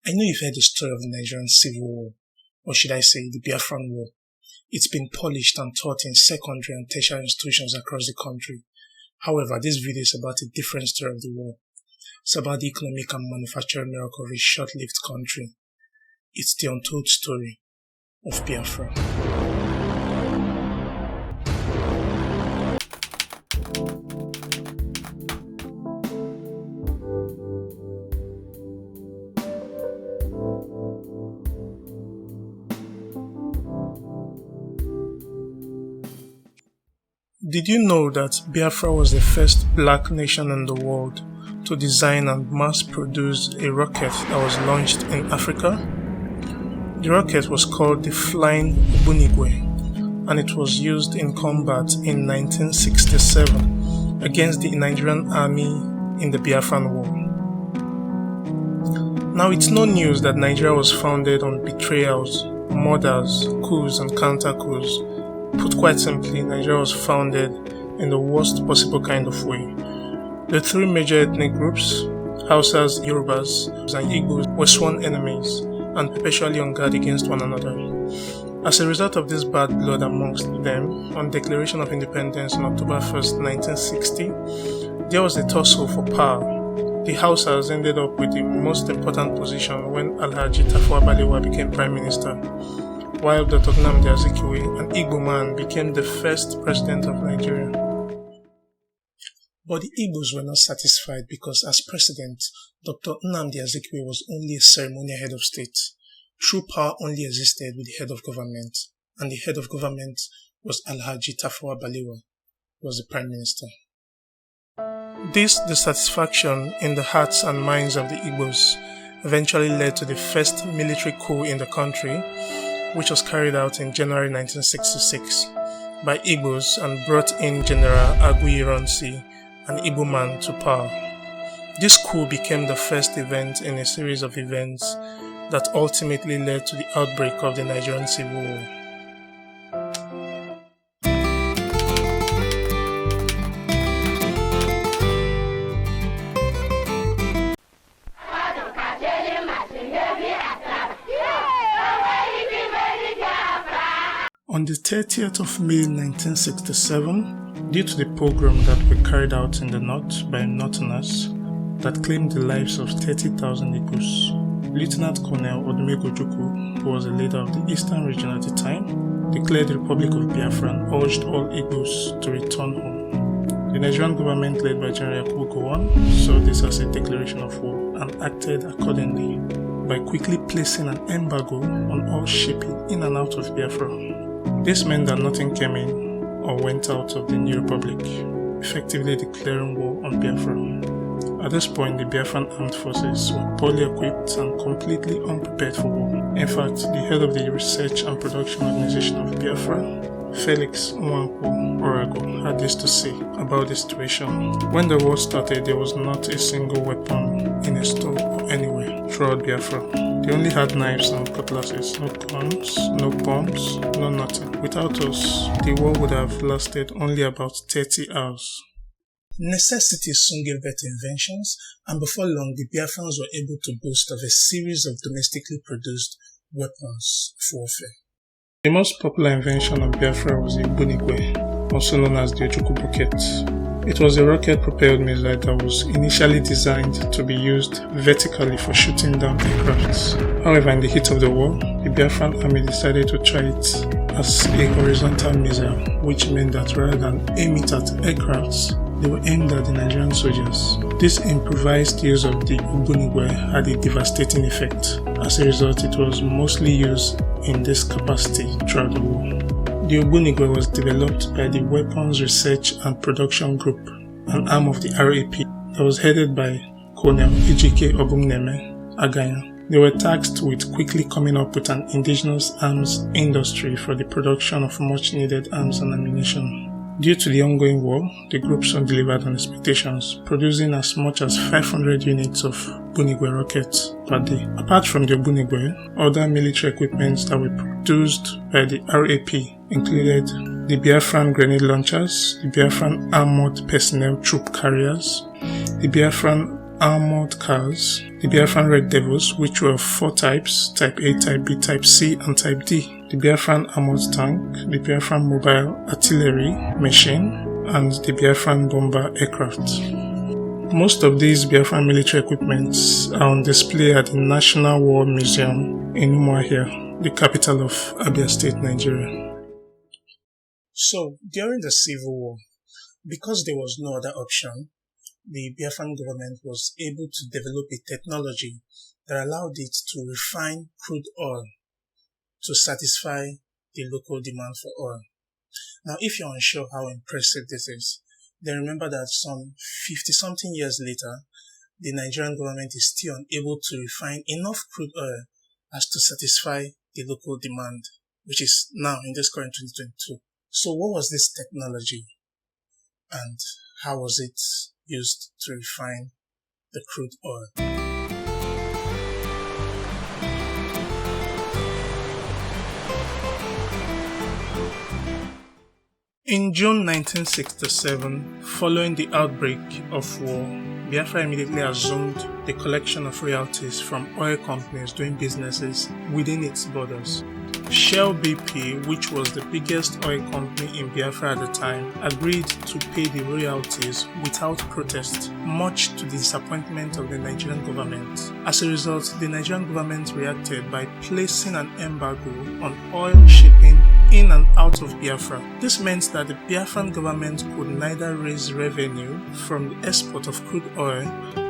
I know you've heard the story of the Nigerian Civil War, or should I say the Biafran War. It's been polished and taught in secondary and tertiary institutions across the country. However, this video is about a different story of the war. It's about the economic and manufacturing miracle of a short-lived country. It's the untold story of Biafra. Did you know that Biafra was the first black nation in the world to design and mass-produce a rocket that was launched in Africa? The rocket was called the Flying Ogbunigwe, and it was used in combat in 1967 against the Nigerian army in the Biafran War. Now, it's no news that Nigeria was founded on betrayals, murders, coups, and counter-coups. Put quite simply, Nigeria was founded in the worst possible kind of way. The three major ethnic groups, Hausas, Yorubas, and Igbos, were sworn enemies and perpetually on guard against one another. As a result of this bad blood amongst them, on Declaration of Independence on October 1st, 1960, there was a tussle for power. The Hausas ended up with the most important position when Alhaji Tafawa Balewa became Prime Minister, while Dr. Nnamdi Azikiwe, an Igbo man, became the first president of Nigeria. But the Igbos were not satisfied because as president, Dr. Nnamdi Azikiwe was only a ceremonial head of state. True power only existed with the head of government, and the head of government was Alhaji Tafawa Balewa, who was the prime minister. This dissatisfaction in the hearts and minds of the Igbos eventually led to the first military coup in the country, which was carried out in January 1966 by Igbos and brought in General Aguiyi-Ironsi, an Igbo man, to power. This coup became the first event in a series of events that ultimately led to the outbreak of the Nigerian Civil War. On the 30th of May 1967, due to the pogrom that were carried out in the north by Northerners that claimed the lives of 30,000 Igbos, Lieutenant Colonel Odumegwu Ojukwu, who was the leader of the eastern region at the time, declared the Republic of Biafra and urged all Igbos to return home. The Nigerian government, led by General Yakubu Gowon, saw this as a declaration of war and acted accordingly by quickly placing an embargo on all shipping in and out of Biafra. This meant that nothing came in or went out of the new republic, effectively declaring war on Biafra. At this point, the Biafran armed forces were poorly equipped and completely unprepared for war. In fact, the head of the Research and Production Organization of Biafra, Felix Orago, had this to say about the situation. When the war started, there was not a single weapon in a store or anywhere throughout Biafra. They only had knives and cutlasses, no guns, no bombs, no nothing. Without us, the war would have lasted only about 30 hours. Necessity soon gave birth to inventions, and before long, the Biafrans were able to boast of a series of domestically produced weapons for warfare. The most popular invention of Biafra was the Ogbunigwe, also known as the Ojukwu Bucket. It was a rocket-propelled missile that was initially designed to be used vertically for shooting down aircrafts. However, in the heat of the war, the Biafran army decided to try it as a horizontal missile, which meant that rather than aim it at aircrafts, they were aimed at the Nigerian soldiers. This improvised use of the Ogbunigwe had a devastating effect. As a result, it was mostly used in this capacity throughout the war. The Ogbunigwe was developed by the Weapons Research and Production Group, an arm of the RAP that was headed by Colonel Ejike Ogungneme Aganya. They were tasked with quickly coming up with an indigenous arms industry for the production of much-needed arms and ammunition. Due to the ongoing war, the group soon delivered on expectations, producing as much as 500 units of Ogbunigwe rockets per day. Apart from the Ogbunigwe, other military equipments that were produced by the RAP included the Biafran grenade launchers, the Biafran armored personnel troop carriers, the Biafran armored cars, The Biafran Red Devils, which were of 4 types, Type A, Type B, Type C, and Type D. The Biafran Armored Tank, the Biafran Mobile Artillery Machine, and the Biafran Bomber Aircraft. Most of these Biafran military equipments are on display at the National War Museum in Umuahia, the capital of Abia State, Nigeria. So, during the Civil War, because there was no other option, the Biafran government was able to develop a technology that allowed it to refine crude oil to satisfy the local demand for oil. Now, if you're unsure how impressive this is, then remember that some 50-something years later, the Nigerian government is still unable to refine enough crude oil as to satisfy the local demand, which is now in this current 2022. So what was this technology and how was it used to refine the crude oil? In June 1967, following the outbreak of war, Biafra immediately assumed the collection of royalties from oil companies doing businesses within its borders. Shell BP, which was the biggest oil company in Biafra at the time, agreed to pay the royalties without protest, much to the disappointment of the Nigerian government. As a result, the Nigerian government reacted by placing an embargo on oil shipping in and out of Biafra. This meant that the Biafran government could neither raise revenue from the export of crude oil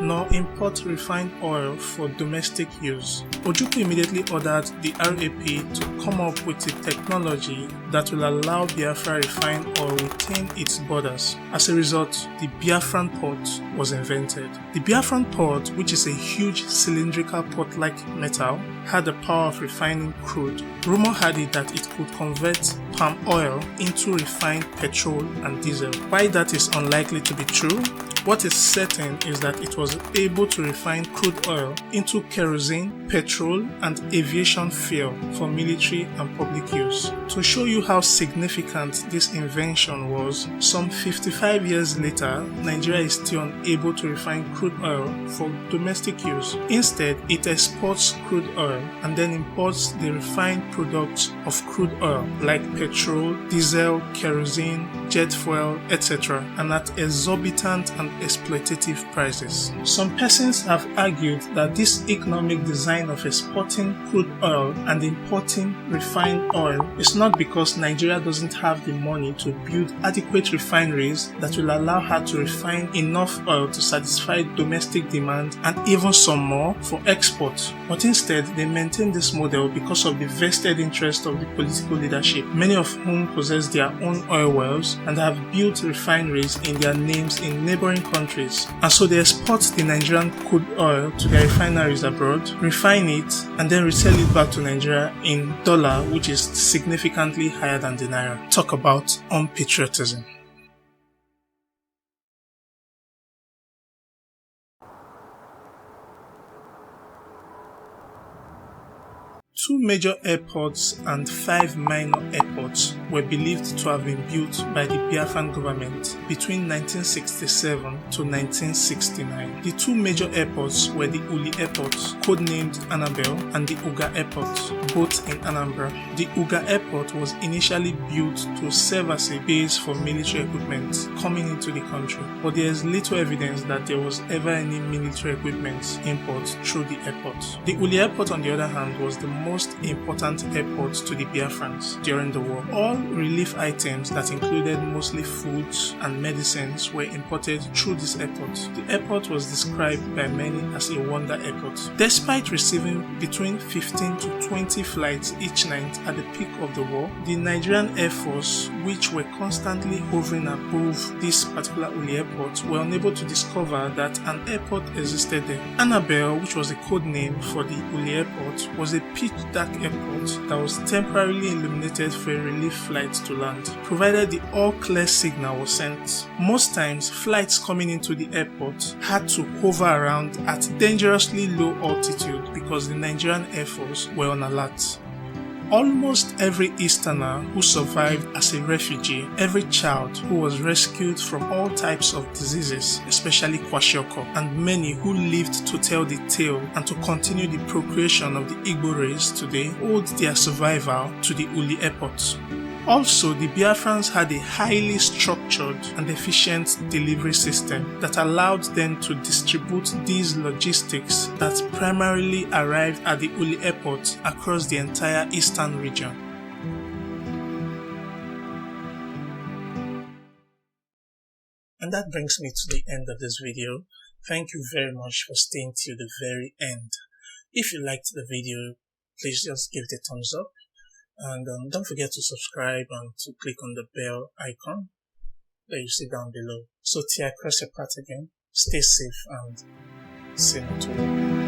nor import refined oil for domestic use. Ojukwu immediately ordered the RAP to come up with a technology that will allow Biafra refined oil within its borders. As a result, the Biafran port was invented. The Biafran port, which is a huge cylindrical pot-like metal, had the power of refining crude. Rumor had it that it could convert palm oil into refined petrol and diesel. Why that is unlikely to be true? What is certain is that it was able to refine crude oil into kerosene, petrol, and aviation fuel for military and public use. To show you how significant this invention was, some 55 years later, Nigeria is still unable to refine crude oil for domestic use. Instead, it exports crude oil and then imports the refined products of crude oil like petrol, diesel, kerosene, jet fuel, etc., and at exorbitant and exploitative prices. Some persons have argued that this economic design of exporting crude oil and importing refined oil is not because Nigeria doesn't have the money to build adequate refineries that will allow her to refine enough oil to satisfy domestic demand and even some more for export, but instead they maintain this model because of the vested interest of the political leadership, many of whom possess their own oil wells and have built refineries in their names in neighboring countries, and so they export the Nigerian crude oil to their refineries abroad, refine it, and then resell it back to Nigeria in dollar, which is significantly higher than the naira. Talk about unpatriotism. Two major airports and 5 minor airports were believed to have been built by the Biafran government between 1967 to 1969. The two major airports were the Uli Airport, codenamed Annabelle, and the Uga Airport, both in Anambra. The Uga Airport was initially built to serve as a base for military equipment coming into the country, but there is little evidence that there was ever any military equipment import through the airport. The Uli Airport, on the other hand, was the most important airport to the Biafrans during the war. All relief items that included mostly foods and medicines were imported through this airport. The airport was described by many as a wonder airport. Despite receiving between 15 to 20 flights each night at the peak of the war, the Nigerian Air Force, which were constantly hovering above this particular Uli airport, were unable to discover that an airport existed there. Annabelle, which was a code name for the Uli airport, was a pitch dark airport that was temporarily illuminated for a relief flight to land, provided the all-clear signal was sent. Most times, flights coming into the airport had to hover around at dangerously low altitude because the Nigerian Air Force were on alert. Almost every Easterner who survived as a refugee, every child who was rescued from all types of diseases, especially kwashiorkor, and many who lived to tell the tale and to continue the procreation of the Igbo race today owed their survival to the Uli Airport. Also, the Biafrans had a highly structured and efficient delivery system that allowed them to distribute these logistics that primarily arrived at the Uli Airport across the entire eastern region. And that brings me to the end of this video. Thank you very much for staying till the very end. If you liked the video, please just give it a thumbs up. And don't forget to subscribe and to click on the bell icon that you see down below. So till I cross your path again, stay safe and see you tomorrow.